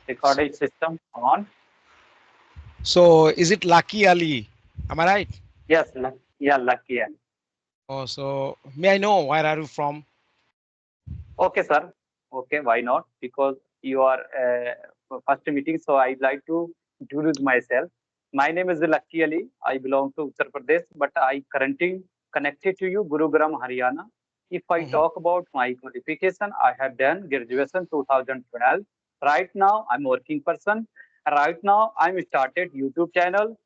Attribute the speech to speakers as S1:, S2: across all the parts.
S1: Recording system on.
S2: So is it Lucky Ali? Am I right?
S1: Yes, yeah, lucky. Yeah.
S2: Oh, so may I know where are you from?
S1: Okay, sir. Okay, why not? Because you are first meeting, so I'd like to introduce myself. My name is Lucky Ali. I belong to Uttar Pradesh, but I currently connected to you, Gurugram, Haryana. If I
S2: Mhm.
S1: talk about my qualification, I have done graduation 2012. Right now, I'm working person. Right now, I'm started YouTube channel.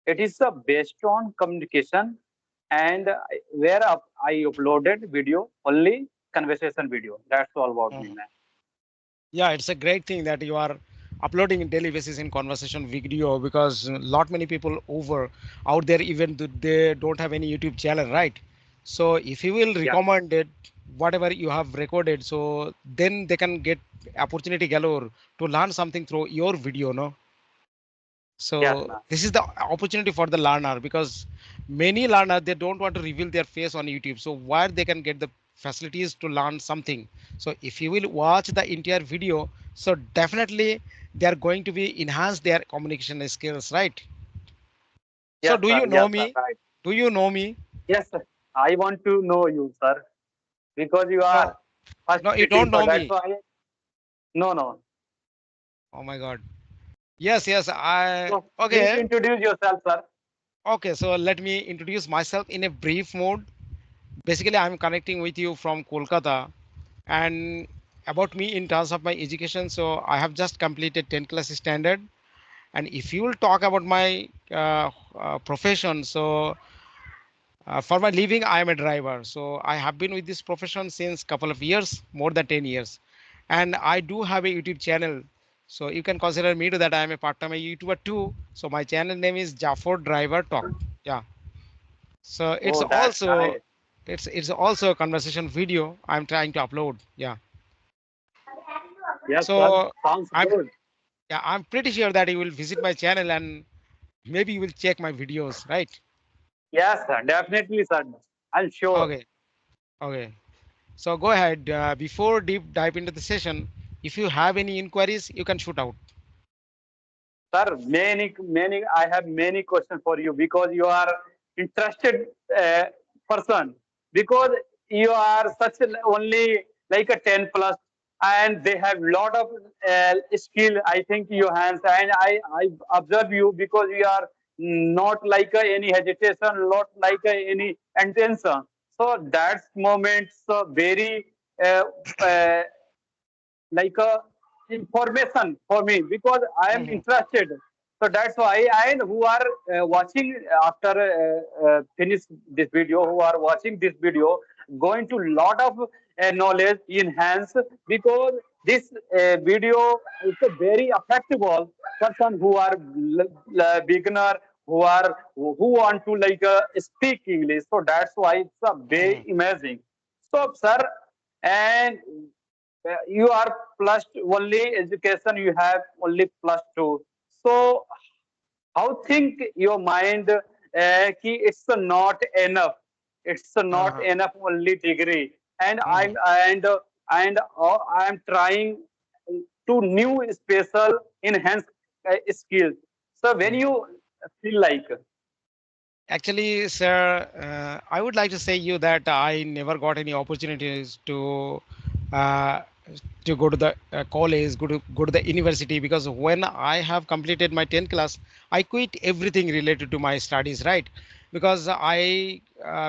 S1: It is based on communication and where I uploaded video only conversation video. That's all about me,
S2: Mhm.
S1: man.
S2: Yeah, it's a great thing that you are uploading in daily basis in conversation video because lot many people over out there even they don't have any YouTube channel, right? So if you will
S1: Yeah,
S2: recommend it, whatever you have recorded, so then they can get opportunity galore to learn something through your video, no?
S1: yes,
S2: So
S1: man.
S2: this is the opportunity for the learner because many learner they don't want to reveal their face on YouTube. So where they can get the facilities to learn something. So if you will watch the entire video, so definitely they are going to be enhance their communication skills, right? So do you know
S1: Yes, sir,
S2: me?
S1: right.
S2: Do you know me?
S1: Yes, sir. I want to know you, sir, because you are
S2: No,
S1: first
S2: no, you
S1: meeting,
S2: don't
S1: so
S2: know
S1: that's
S2: me.
S1: why. No, no.
S2: Oh my God. Yes, yes. I
S1: So please
S2: okay.
S1: introduce yourself, sir.
S2: Okay. So let me introduce myself in a brief mode. Basically, I'm connecting with you from Kolkata. And about me in terms of my education, so I have just completed 10 class standard. And if you will talk about my profession, so for my living, I am a driver. So I have been with this profession since couple of years, more than 10 years. And I do have a YouTube channel. So you can consider me to that I am a part-time YouTuber too. So my channel name is Jafar Driver Talk. Yeah. So
S1: Oh, that's nice.
S2: it's also a conversation video I'm trying to upload. Yeah.
S1: Yes, sir.
S2: So
S1: Sounds
S2: I'm
S1: good.
S2: yeah, I'm pretty sure that you will visit my channel and maybe you will check my videos, right?
S1: Yes, sir. Definitely, sir. I'm sure.
S2: Okay, okay. So go ahead. Before deep dive into the session, if you have any inquiries, you can shoot out.
S1: Sir, many, I have many questions for you because you are interested uh, person. Because you are such only like a 10 plus, and they have lot of skill. I think your hands, and I observe you because you are not like any hesitation, not like any intention. So that moment, so very uh, uh, like a information for me because I am
S2: Mhm.
S1: interested. So that's why I who are watching after finish this video, who are watching this video, going to lot of knowledge enhance because this video is a very effective person who are beginner who want to like speak English. So that's why it's a very
S2: Mhm.
S1: amazing. So sir, and you are plus only education you have only plus two, so how think your mind ki it's not enough, it's not
S2: Uh-huh.
S1: enough only degree, and
S2: Mhm.
S1: I'm trying to new special enhance skills. So when
S2: Mhm.
S1: you feel like
S2: Actually, sir, I would like to say you that I never got any opportunities uh, to go to the college, go to the university because when I have completed my 10th class, I quit everything related to my studies, right? Because I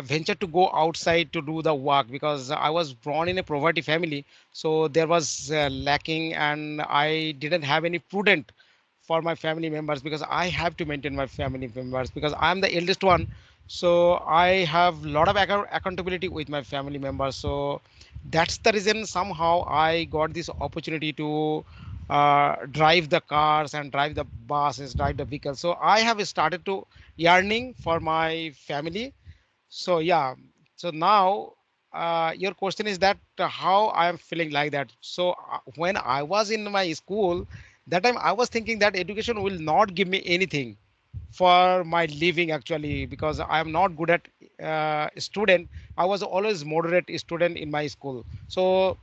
S2: ventured to go outside to do the work because I was born in a poverty family, so there was lacking, and I didn't have any prudent for my family members because I have to maintain my family members because I'm the eldest one. So I have a lot of accountability with my family members. So that's the reason somehow I got this opportunity to drive the cars and drive the buses, drive the vehicles. So I have started to yearning for my family. So yeah, so now your question is that how I am feeling like that. So when I was in my school, that time I was thinking that education will not give me anything for my living actually because I am not good at student. I was always moderate student in my school. So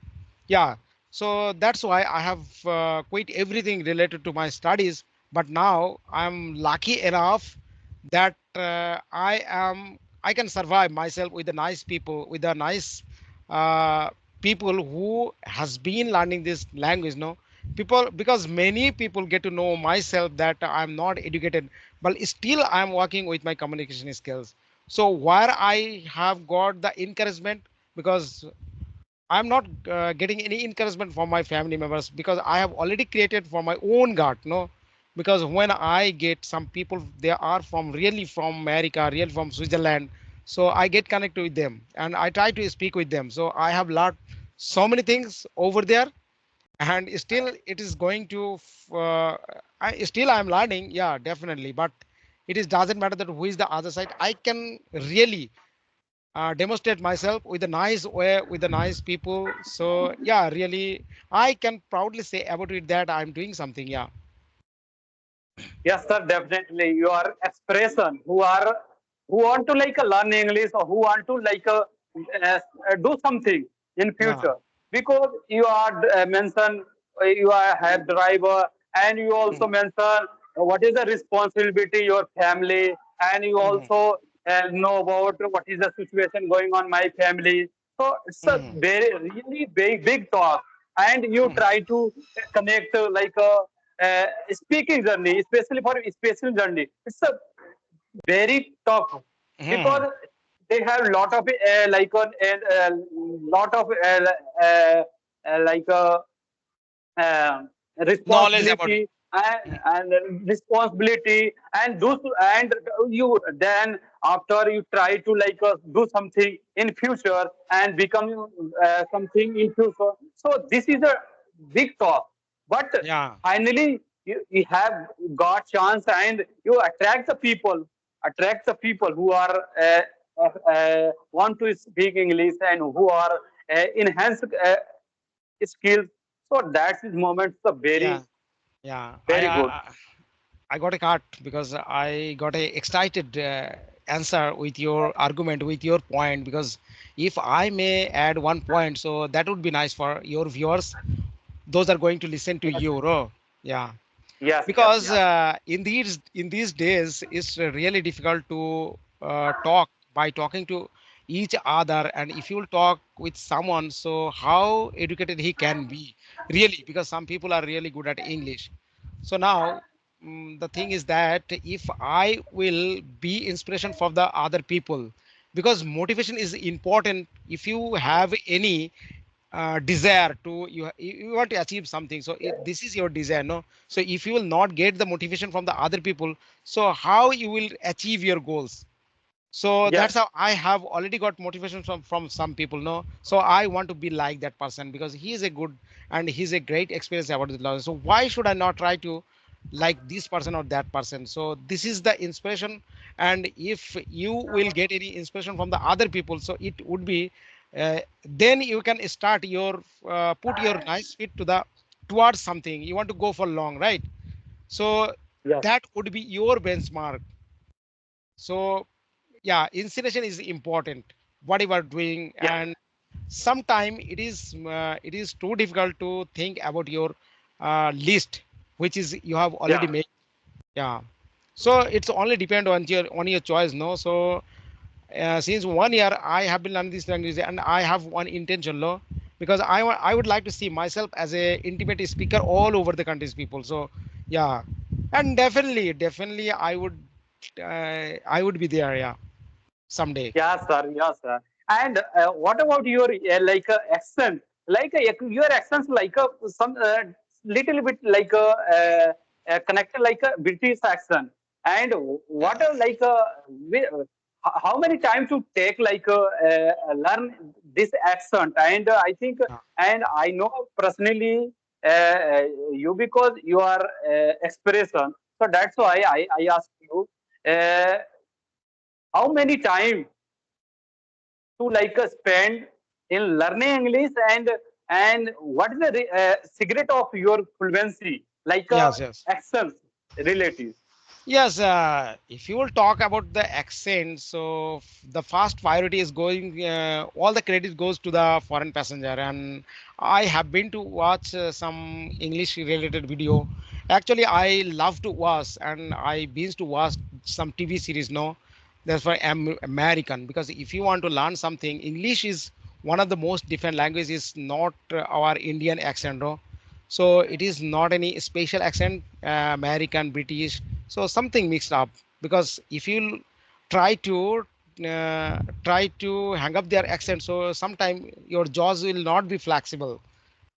S2: yeah. So that's why I have quit everything related to my studies. But now I'm lucky enough that I can survive myself with the nice people, with the nice uh, people who has been learning this language. No, people, because many people get to know myself that I'm not educated, but still I'm working with my communication skills. So where I have got the encouragement, because I'm not getting any encouragement from my family members, because I have already created for my own God. No, because when I get some people, they are from really from America, really from Switzerland. So I get connected with them and I try to speak with them. So I have learned so many things over there, and still it is going to. Still I'm learning. Yeah, definitely. But it is doesn't matter that who is the other side. I can really demonstrate myself with a nice way, with the nice people. So yeah, really I can proudly say about it that I'm doing something. Yeah.
S1: Yes, sir, definitely. Your expression who want to like learn English or who want to like uh, do something in
S2: Yeah.
S1: future, because you are mentioned you are head driver, and you also
S2: Mhm.
S1: mention what is the responsibility your family, and you
S2: Mhm.
S1: also know about what is the situation going on my family. So it's a
S2: Mhm.
S1: very really big talk, and you
S2: Mhm.
S1: try to connect like a speaking journey, especially for special journey. It's a very tough,
S2: Mhm.
S1: because they have lot of like lot of like
S2: Knowledge about it.
S1: responsibility
S2: Mhm.
S1: and responsibility, and do and you then after you try to like do something in future and become something in future. So this is a big talk, but
S2: Yeah.
S1: finally you have got chance, and you attract the people who are want to speak English, and who are enhance skills. So that's his moments are
S2: Yeah.
S1: very,
S2: Yeah.
S1: very good.
S2: I got a card because I got a excited answer with your argument, with your point. Because if I may add one point, so that would be nice for your viewers. Those are going to listen to
S1: Yes,
S2: you. Oh, yeah.
S1: yes, yes,
S2: Because
S1: yes.
S2: in these days it's really difficult to talk by talking to each other. And if you'll talk with someone, so how educated he can be, really, because some people are really good at English. So now, the thing is that if I will be inspiration for the other people, because motivation is important. If you have any desire to, you want to achieve something, so this is your desire, no? So if you will not get the motivation from the other people, so how you will achieve your goals? So
S1: Yes,
S2: that's how I have already got motivation from some people, no? So I want to be like that person, because he is a good and he's a great experience about the law. So why should I not try to like this person or that person? So this is the inspiration. And if you will get any inspiration from the other people, so it would be then you can start your put your nice feet to the towards something you want to go for long, right? So
S1: yes,
S2: that would be your benchmark. So yeah, inspiration is important what you are doing.
S1: yes,
S2: And sometime it is too difficult to think about your list which is you have already
S1: yeah,
S2: made. Yeah. So it's only depend on your choice, no? So since 1 year I have been learning this language, and I have one intention, no? Because I would like to see myself as a intimate speaker all over the country's people. So yeah, and definitely I would be there, yeah, someday.
S1: yeah, sir, yeah, sir. And what about your like accent? Like your accents like some little bit like connected like a British accent. And what are like how many times to take like learn this accent? And I think,
S2: Yeah.
S1: and I know personally you, because you are expression. So that's why I ask you uh, how many time to like spend in learning English, and what is the secret of your fluency, like
S2: Yes, yes.
S1: accents relative?
S2: Yes, if you will talk about the accent, so the first priority is going, all the credit goes to the foreign passenger. And I have been to watch some English related video. Actually, I love to watch, and I been to watch some TV series. No, that's why I'm American, because if you want to learn something, English is one of the most different languages, not our Indian accent. No, so it is not any special accent, American, British, so something mixed up. Because if you try to hang up their accent, so sometime your jaws will not be flexible,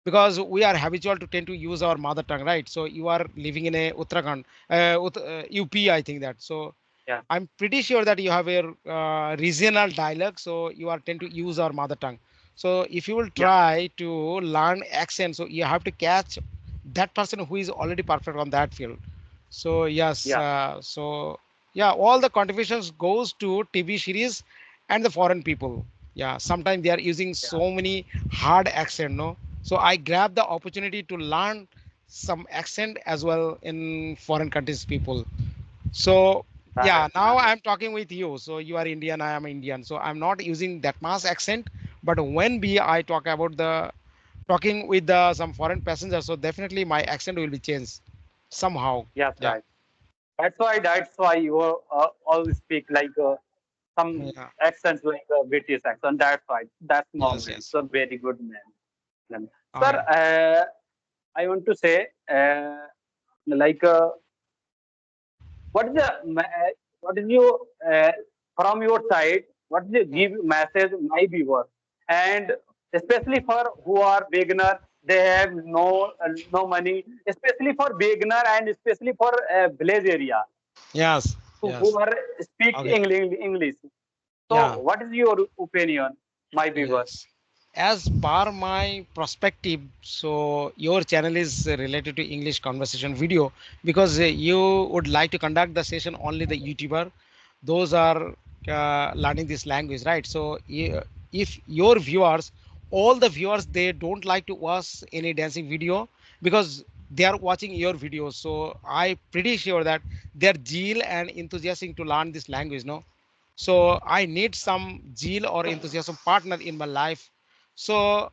S2: because we are habitual to tend to use our mother tongue, right? So you are living in a Uttarakhand, UP, I think that. So
S1: Yeah,
S2: I'm pretty sure that you have a regional dialect, so you are tend to use our mother tongue. So if you will
S1: yeah,
S2: try to learn accent, so you have to catch that person who is already perfect on that field. So yes,
S1: yeah,
S2: so yeah, all the contributions goes to TV series and the foreign people. Yeah, sometimes they are using
S1: yeah.
S2: so many hard accent, no. So I grab the opportunity to learn some accent as well in foreign countries people. So
S1: Right,
S2: yeah, now
S1: right.
S2: I'm talking with you. So you are Indian, I am Indian. So I'm not using that mass accent. But when be I talk about the talking with the some foreign passengers, so definitely my accent will be changed somehow.
S1: Yes,
S2: Yeah.
S1: right. That's why you always speak like some
S2: Yeah.
S1: accents like British accent. That's right. That's
S2: Yes.
S1: moment.
S2: Yes.
S1: So very good man. Sir,
S2: I.
S1: I want to say like what is the what is your from your side? What is the
S2: Yeah.
S1: give message my viewers and especially for who are beginner, they have no money, especially for beginner and especially for village area
S2: Yes.
S1: who
S2: Yes.
S1: are speak
S2: Okay.
S1: English. So,
S2: Yeah.
S1: what is your opinion, my viewers?
S2: Yes. As per my perspective, so your channel is related to English conversation video, because you would like to conduct the session only the YouTuber, those are learning this language, right? So if your viewers, all the viewers, they don't like to watch any dancing video, because they are watching your videos. So I pretty sure that they're zeal and enthusiastic to learn this language, no? So I need some zeal or enthusiasm partner in my life. So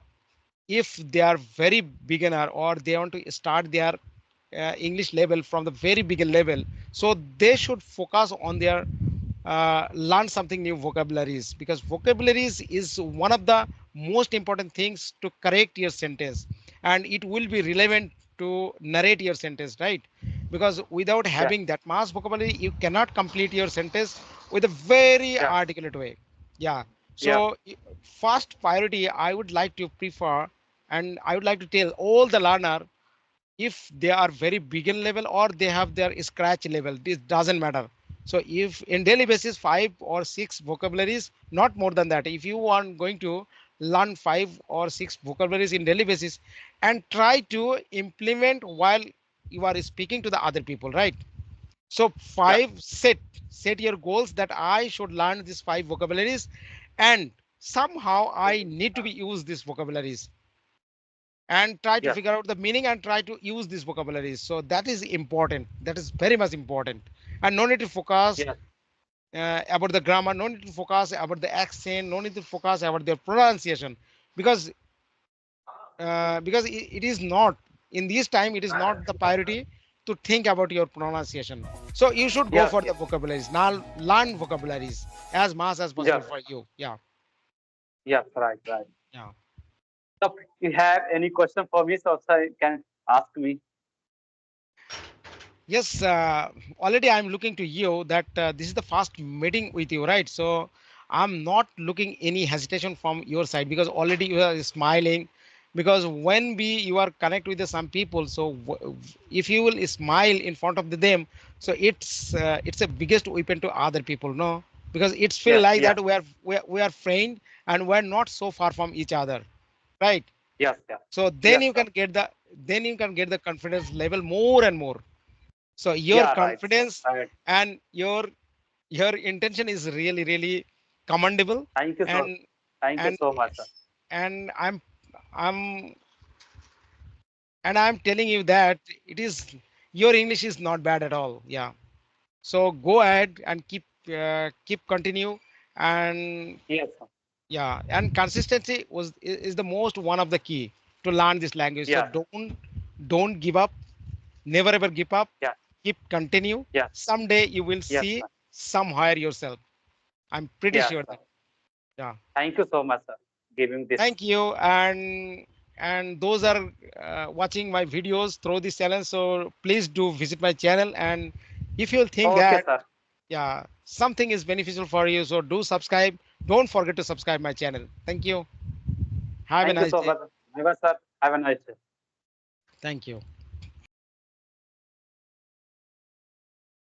S2: if they are very beginner, or they want to start their English level from the very beginner level, so they should focus on their learn something new vocabularies, because vocabularies is one of the most important things to correct your sentence, and it will be relevant to narrate your sentence, right? Because without
S1: Yeah,
S2: having that mass vocabulary, you cannot complete your sentence with a very
S1: yeah,
S2: articulate way. Yeah.
S1: yeah,
S2: So first priority I would like to prefer, and I would like to tell all the learner, if they are very begin level or they have their scratch level, this doesn't matter. So if in daily basis 5 or 6 vocabularies, not more than that, if you are going to learn 5 or 6 vocabularies in daily basis, and try to implement while you are speaking to the other people, right? So
S1: yeah,
S2: five, set your goals that I should learn these 5 vocabularies, and somehow I need to be use these vocabularies, and try to
S1: yeah,
S2: figure out the meaning and try to use these vocabularies. So that is important, that is very much important. And no need to focus
S1: yeah,
S2: about the grammar, no need to focus about the accent, no need to focus about their pronunciation, because it is not, in this time it is not the priority to think about your pronunciation. So you should go
S1: yes,
S2: for the
S1: yes,
S2: vocabularies now, learn vocabularies as much as possible
S1: yes,
S2: for you. Yeah.
S1: yes, right, right.
S2: Yeah.
S1: So, you have any question for me? So, sir, you can ask me.
S2: Yes, already I'm looking to you that this is the first meeting with you, right? So I'm not looking any hesitation from your side, because already you are smiling. Because when we you are connect with the some people, so if you will smile in front of them, so it's a biggest weapon to other people, no? Because it's feel
S1: Yes,
S2: like
S1: yes,
S2: that we are friend, and we're not so far from each other, right?
S1: yes, yes,
S2: So
S1: yes, sir.
S2: then you can get the confidence level more and more. So your
S1: Yeah, right,
S2: confidence
S1: right.
S2: and your intention is really really commendable.
S1: Thank you so,
S2: and
S1: thank you
S2: and
S1: so much, sir.
S2: and I'm I'm telling you that it is, your English is not bad at all. Yeah. So go ahead and keep continue. And
S1: Yes, sir.
S2: yeah, and consistency is the most one of the key to learn this language. So
S1: Yes,
S2: don't give up. Never ever give up.
S1: yes,
S2: Keep continue.
S1: yes,
S2: Someday you will
S1: yes,
S2: see
S1: sir.
S2: somewhere yourself. I'm pretty
S1: Yes,
S2: sure
S1: sir.
S2: that. Yeah.
S1: Thank you so much, sir, giving this.
S2: Thank you. And those are watching my videos through this channel. So please do visit my channel. And if you think
S1: Okay,
S2: that
S1: sir.
S2: yeah something is beneficial for you, so do subscribe. Don't forget to subscribe my channel. Thank you. Have a
S1: Thank you
S2: nice
S1: so
S2: day.
S1: much. Bye, sir. Have a nice day.
S2: Thank you.